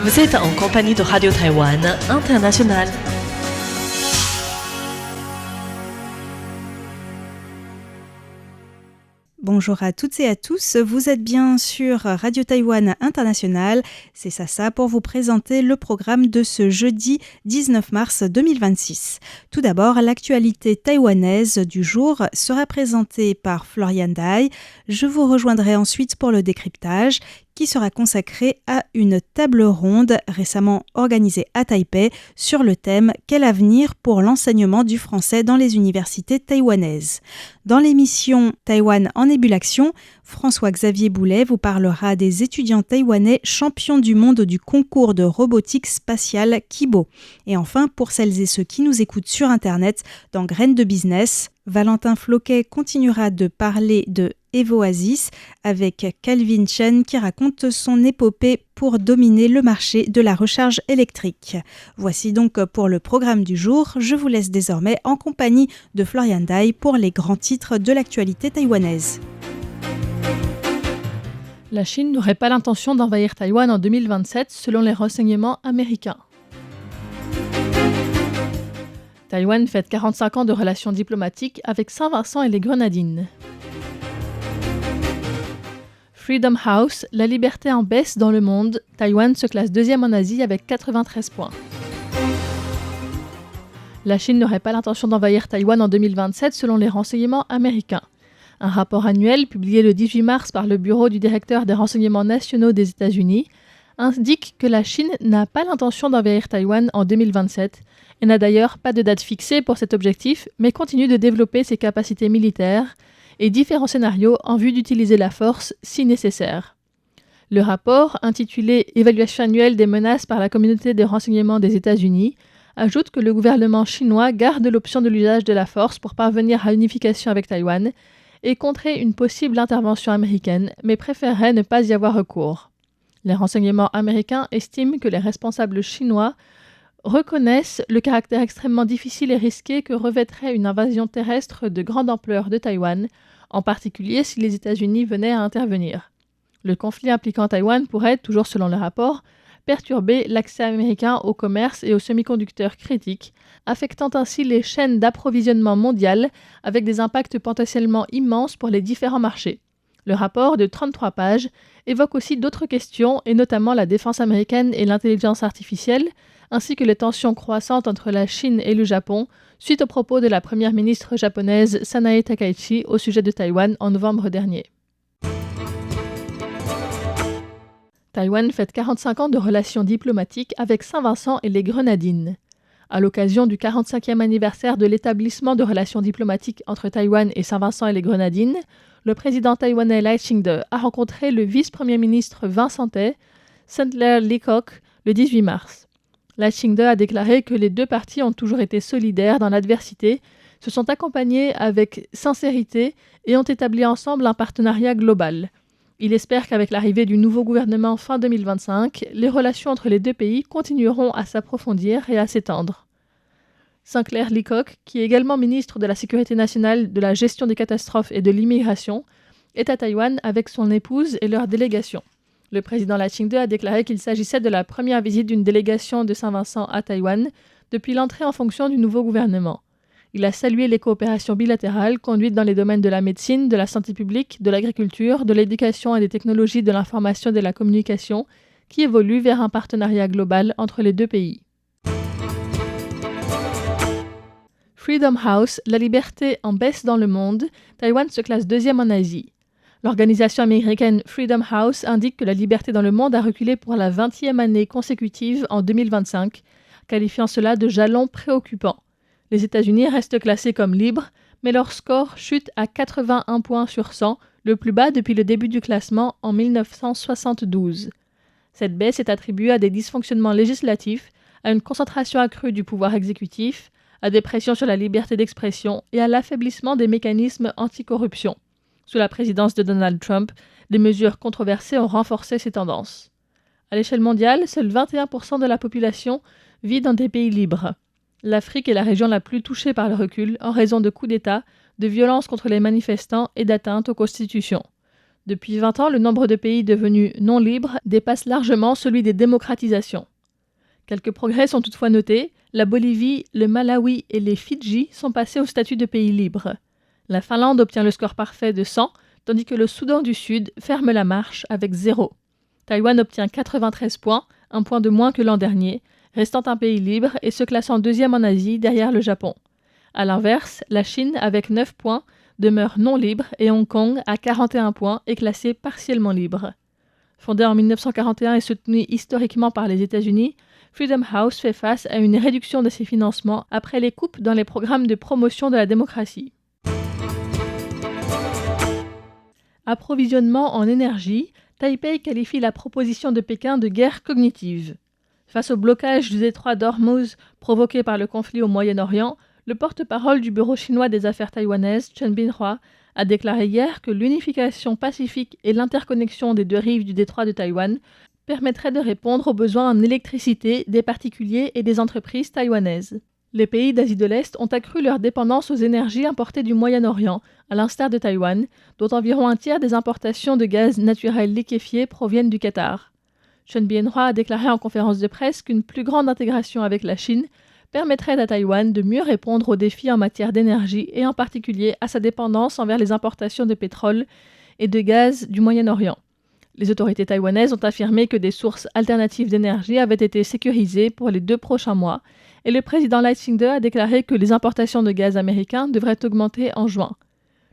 Vous êtes en compagnie de Radio Taïwan International. Bonjour à toutes et à tous, vous êtes bien sur Radio Taïwan International, c'est Sasa pour vous présenter le programme de ce jeudi 19 mars 2026. Tout d'abord, l'actualité taïwanaise du jour sera présentée par Florian Dai. Je vous rejoindrai ensuite pour le décryptage qui sera consacré à une table ronde récemment organisée à Taipei sur le thème « Quel avenir pour l'enseignement du français dans les universités taïwanaises ?» Dans l'émission Taïwan en ébullition, François-Xavier Boulet vous parlera des étudiants taïwanais champions du monde du concours de robotique spatiale Kibo. Et enfin, pour celles et ceux qui nous écoutent sur Internet, dans Graines de Business, Valentin Floquet continuera de parler de Evoasis avec Calvin Chen qui raconte son épopée pour dominer le marché de la recharge électrique. Voici donc pour le programme du jour. Je vous laisse désormais en compagnie de Florian Dai pour les grands titres de l'actualité taïwanaise. La Chine n'aurait pas l'intention d'envahir Taïwan en 2027 selon les renseignements américains. Taïwan fête 45 ans de relations diplomatiques avec Saint-Vincent et les Grenadines. Freedom House, la liberté en baisse dans le monde. Taïwan se classe deuxième en Asie avec 93 points. La Chine n'aurait pas l'intention d'envahir Taïwan en 2027 selon les renseignements américains. Un rapport annuel publié le 18 mars par le bureau du directeur des renseignements nationaux des États-Unis indique que la Chine n'a pas l'intention d'envahir Taïwan en 2027 et n'a d'ailleurs pas de date fixée pour cet objectif, mais continue de développer ses capacités militaires et différents scénarios en vue d'utiliser la force si nécessaire. Le rapport, intitulé « Évaluation annuelle des menaces par la communauté des renseignements des États-Unis », ajoute que le gouvernement chinois garde l'option de l'usage de la force pour parvenir à l'unification avec Taïwan et contrer une possible intervention américaine, mais préférerait ne pas y avoir recours. Les renseignements américains estiment que les responsables chinois reconnaissent le caractère extrêmement difficile et risqué que revêtrait une invasion terrestre de grande ampleur de Taïwan, en particulier si les États-Unis venaient à intervenir. Le conflit impliquant Taïwan pourrait, toujours selon le rapport, perturber l'accès américain au commerce et aux semi-conducteurs critiques, affectant ainsi les chaînes d'approvisionnement mondiales avec des impacts potentiellement immenses pour les différents marchés. Le rapport de 33 pages évoque aussi d'autres questions, et notamment la défense américaine et l'intelligence artificielle, ainsi que les tensions croissantes entre la Chine et le Japon, suite aux propos de la première ministre japonaise Sanae Takaichi au sujet de Taïwan en novembre dernier. Taïwan fête 45 ans de relations diplomatiques avec Saint-Vincent et les Grenadines. À l'occasion du 45e anniversaire de l'établissement de relations diplomatiques entre Taïwan et Saint-Vincent et les Grenadines, le président taïwanais Lai Ching-te a rencontré le vice-premier ministre vincenttais, Sandler Leacock, le 18 mars. Lai Ching-te a déclaré que les deux parties ont toujours été solidaires dans l'adversité, se sont accompagnés avec sincérité et ont établi ensemble un partenariat global. Il espère qu'avec l'arrivée du nouveau gouvernement fin 2025, les relations entre les deux pays continueront à s'approfondir et à s'étendre. Sinclair Leacock, qui est également ministre de la Sécurité nationale, de la gestion des catastrophes et de l'immigration, est à Taïwan avec son épouse et leur délégation. Le président Lai Ching-te a déclaré qu'il s'agissait de la première visite d'une délégation de Saint-Vincent à Taïwan depuis l'entrée en fonction du nouveau gouvernement. Il a salué les coopérations bilatérales conduites dans les domaines de la médecine, de la santé publique, de l'agriculture, de l'éducation et des technologies de l'information et de la communication, qui évoluent vers un partenariat global entre les deux pays. Freedom House, la liberté en baisse dans le monde, Taïwan se classe deuxième en Asie. L'organisation américaine Freedom House indique que la liberté dans le monde a reculé pour la 20e année consécutive en 2025, qualifiant cela de jalon préoccupant. Les États-Unis restent classés comme libres, mais leur score chute à 81 points sur 100, le plus bas depuis le début du classement en 1972. Cette baisse est attribuée à des dysfonctionnements législatifs, à une concentration accrue du pouvoir exécutif, à des pressions sur la liberté d'expression et à l'affaiblissement des mécanismes anticorruption. Sous la présidence de Donald Trump, des mesures controversées ont renforcé ces tendances. À l'échelle mondiale, seul 21% de la population vit dans des pays libres. L'Afrique est la région la plus touchée par le recul en raison de coups d'État, de violences contre les manifestants et d'atteintes aux constitutions. Depuis 20 ans, le nombre de pays devenus non libres dépasse largement celui des démocratisations. Quelques progrès sont toutefois notés. La Bolivie, le Malawi et les Fidji sont passés au statut de pays libre. La Finlande obtient le score parfait de 100, tandis que le Soudan du Sud ferme la marche avec 0. Taïwan obtient 93 points, un point de moins que l'an dernier, restant un pays libre et se classant deuxième en Asie derrière le Japon. A l'inverse, la Chine, avec 9 points, demeure non libre et Hong Kong, à 41 points, est classé partiellement libre. Fondé en 1941 et soutenu historiquement par les États-Unis, Freedom House fait face à une réduction de ses financements après les coupes dans les programmes de promotion de la démocratie. Approvisionnement en énergie, Taipei qualifie la proposition de Pékin de guerre cognitive. Face au blocage du détroit d'Ormuz provoqué par le conflit au Moyen-Orient, le porte-parole du Bureau chinois des affaires taïwanaises, Chen Binhua, a déclaré hier que l'unification pacifique et l'interconnexion des deux rives du détroit de Taïwan permettraient de répondre aux besoins en électricité des particuliers et des entreprises taïwanaises. Les pays d'Asie de l'Est ont accru leur dépendance aux énergies importées du Moyen-Orient, à l'instar de Taïwan, dont environ un tiers des importations de gaz naturel liquéfié proviennent du Qatar. Chen Binhua a déclaré en conférence de presse qu'une plus grande intégration avec la Chine permettrait à Taïwan de mieux répondre aux défis en matière d'énergie et en particulier à sa dépendance envers les importations de pétrole et de gaz du Moyen-Orient. Les autorités taïwanaises ont affirmé que des sources alternatives d'énergie avaient été sécurisées pour les 2 prochains mois et le président Lai Ching-te a déclaré que les importations de gaz américain devraient augmenter en juin.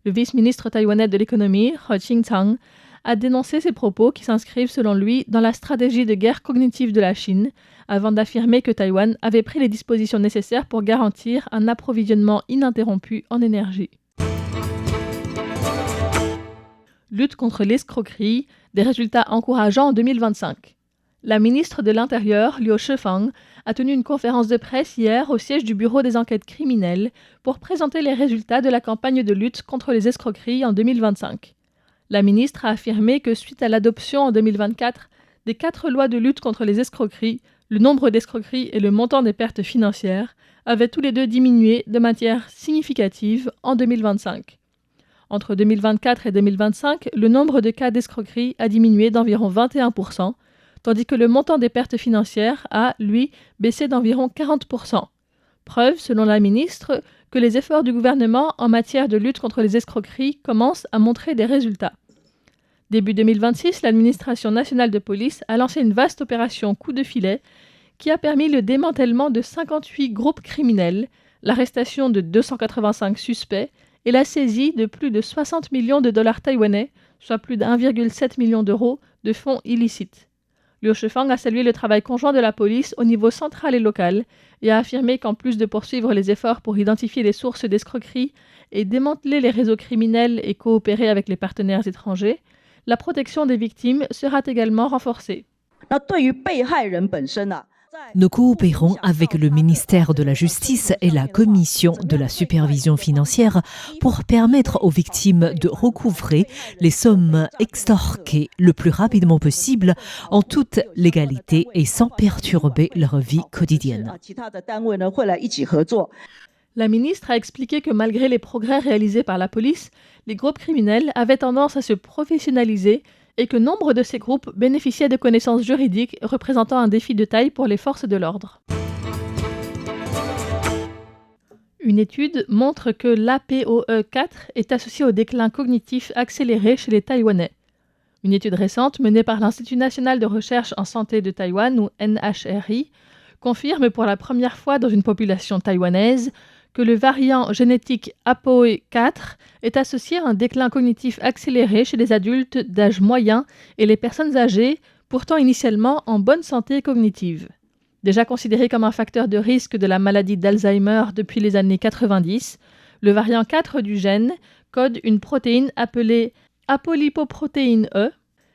Le vice-ministre taïwanais de l'économie, He Ching-tang, a dénoncé ces propos qui s'inscrivent selon lui dans la stratégie de guerre cognitive de la Chine, avant d'affirmer que Taïwan avait pris les dispositions nécessaires pour garantir un approvisionnement ininterrompu en énergie. Lutte contre l'escroquerie, des résultats encourageants en 2025. La ministre de l'Intérieur, Liu Shifang, a tenu une conférence de presse hier au siège du Bureau des enquêtes criminelles pour présenter les résultats de la campagne de lutte contre les escroqueries en 2025. La ministre a affirmé que suite à l'adoption en 2024 des 4 lois de lutte contre les escroqueries, le nombre d'escroqueries et le montant des pertes financières avaient tous les deux diminué de manière significative en 2025. Entre 2024 et 2025, le nombre de cas d'escroquerie a diminué d'environ 21%, tandis que le montant des pertes financières a, lui, baissé d'environ 40%. Preuve, selon la ministre, que les efforts du gouvernement en matière de lutte contre les escroqueries commencent à montrer des résultats. Début 2026, l'administration nationale de police a lancé une vaste opération coup de filet qui a permis le démantèlement de 58 groupes criminels, l'arrestation de 285 suspects et la saisie de plus de 60 millions de dollars taïwanais, soit plus de 1,7 million d'euros de fonds illicites. Liu Shifang a salué le travail conjoint de la police au niveau central et local et a affirmé qu'en plus de poursuivre les efforts pour identifier les sources d'escroquerie et démanteler les réseaux criminels et coopérer avec les partenaires étrangers, la protection des victimes sera également renforcée. Nous coopérons avec le ministère de la Justice et la Commission de la supervision financière pour permettre aux victimes de recouvrer les sommes extorquées le plus rapidement possible en toute légalité et sans perturber leur vie quotidienne. La ministre a expliqué que malgré les progrès réalisés par la police, les groupes criminels avaient tendance à se professionnaliser et que nombre de ces groupes bénéficiaient de connaissances juridiques représentant un défi de taille pour les forces de l'ordre. Une étude montre que l'APOE4 est associé au déclin cognitif accéléré chez les Taïwanais. Une étude récente menée par l'Institut national de recherche en santé de Taïwan, ou NHRI, confirme pour la première fois dans une population taïwanaise que le variant génétique APOE4 est associé à un déclin cognitif accéléré chez les adultes d'âge moyen et les personnes âgées, pourtant initialement en bonne santé cognitive. Déjà considéré comme un facteur de risque de la maladie d'Alzheimer depuis les années 90, le variant 4 du gène code une protéine appelée apolipoprotéine E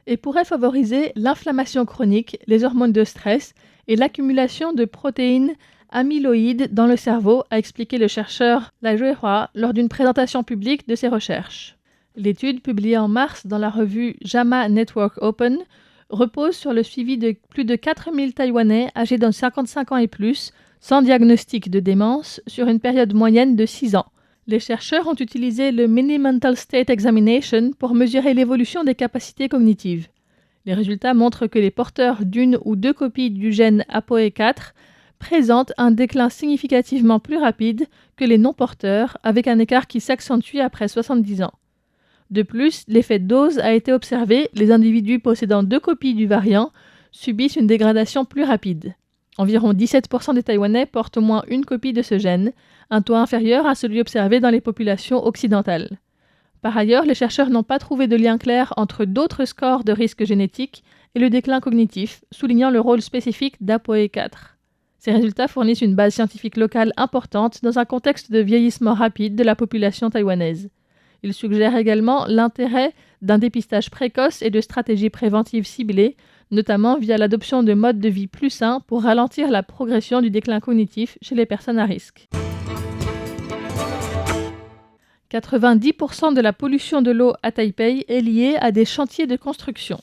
et pourrait favoriser l'inflammation chronique, les hormones de stress et l'accumulation de protéines amyloïdes dans le cerveau, a expliqué le chercheur Lai Juehua lors d'une présentation publique de ses recherches. L'étude, publiée en mars dans la revue JAMA Network Open, repose sur le suivi de plus de 4000 Taïwanais âgés de 55 ans et plus, sans diagnostic de démence, sur une période moyenne de 6 ans. Les chercheurs ont utilisé le Mini Mental State Examination pour mesurer l'évolution des capacités cognitives. Les résultats montrent que les porteurs d'une ou deux copies du gène APOE4 présentent un déclin significativement plus rapide que les non-porteurs, avec un écart qui s'accentue après 70 ans. De plus, l'effet de dose a été observé, les individus possédant deux copies du variant subissent une dégradation plus rapide. Environ 17% des Taïwanais portent au moins une copie de ce gène, un taux inférieur à celui observé dans les populations occidentales. Par ailleurs, les chercheurs n'ont pas trouvé de lien clair entre d'autres scores de risque génétique et le déclin cognitif, soulignant le rôle spécifique d'APOE4. Ces résultats fournissent une base scientifique locale importante dans un contexte de vieillissement rapide de la population taïwanaise. Ils suggèrent également l'intérêt d'un dépistage précoce et de stratégies préventives ciblées, notamment via l'adoption de modes de vie plus sains pour ralentir la progression du déclin cognitif chez les personnes à risque. 90% de la pollution de l'eau à Taipei est liée à des chantiers de construction.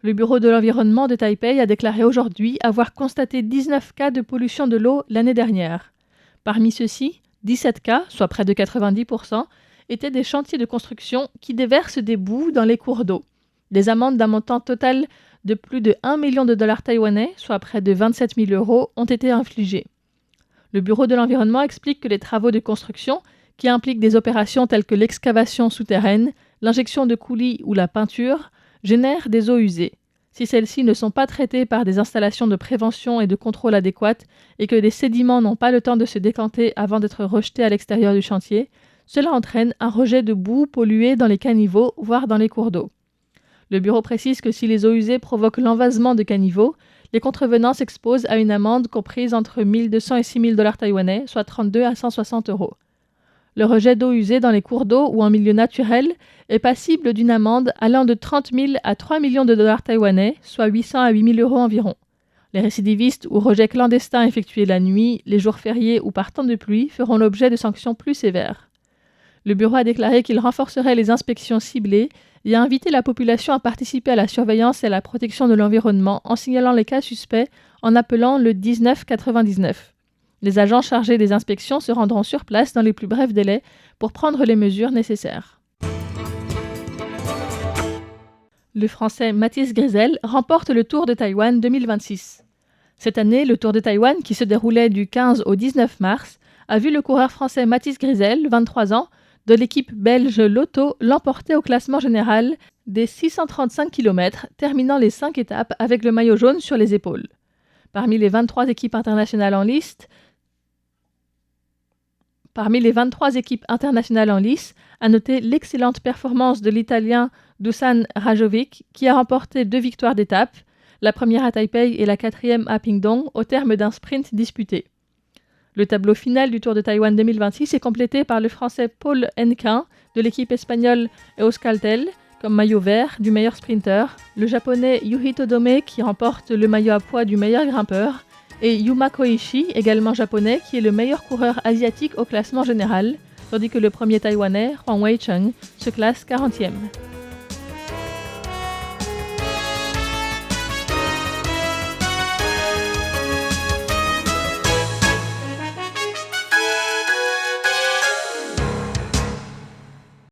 Le Bureau de l'environnement de Taipei a déclaré aujourd'hui avoir constaté 19 cas de pollution de l'eau l'année dernière. Parmi ceux-ci, 17 cas, soit près de 90%, étaient des chantiers de construction qui déversent des boues dans les cours d'eau. Des amendes d'un montant total de plus de 1 million de dollars taïwanais, soit près de 27 000 euros, ont été infligées. Le Bureau de l'environnement explique que les travaux de construction, qui impliquent des opérations telles que l'excavation souterraine, l'injection de coulis ou la peinture, génèrent des eaux usées. Si celles-ci ne sont pas traitées par des installations de prévention et de contrôle adéquates et que les sédiments n'ont pas le temps de se décanter avant d'être rejetés à l'extérieur du chantier, cela entraîne un rejet de boue polluée dans les caniveaux, voire dans les cours d'eau. Le bureau précise que si les eaux usées provoquent l'envasement de caniveaux, les contrevenants s'exposent à une amende comprise entre 1 200 et 6 000 dollars taïwanais, soit 32 à 160 euros. Le rejet d'eau usée dans les cours d'eau ou en milieu naturel est passible d'une amende allant de 30 000 à 3 millions de dollars taïwanais, soit 800 à 8 000 euros environ. Les récidivistes ou rejets clandestins effectués la nuit, les jours fériés ou par temps de pluie feront l'objet de sanctions plus sévères. Le bureau a déclaré qu'il renforcerait les inspections ciblées et a invité la population à participer à la surveillance et à la protection de l'environnement en signalant les cas suspects en appelant le 1999. Les agents chargés des inspections se rendront sur place dans les plus brefs délais pour prendre les mesures nécessaires. Le Français Mathis Grisel remporte le Tour de Taïwan 2026. Cette année, le Tour de Taïwan, qui se déroulait du 15 au 19 mars, a vu le coureur français Mathis Grisel, 23 ans, de l'équipe belge Lotto, l'emporter au classement général des 635 km, terminant les 5 étapes avec le maillot jaune sur les épaules. Parmi les 23 équipes internationales en lice, à noter l'excellente performance de l'Italien Dusan Rajovic, qui a remporté 2 victoires d'étape, la première à Taipei et la 4e à Pingdong, au terme d'un sprint disputé. Le tableau final du Tour de Taïwan 2026 est complété par le Français Paul Hennequin de l'équipe espagnole Euskaltel comme maillot vert du meilleur sprinter, le Japonais Yuji Todome qui remporte le maillot à poids du meilleur grimpeur et Yuma Koichi, également japonais, qui est le meilleur coureur asiatique au classement général, tandis que le premier Taïwanais, Huang Weicheng, se classe 40e.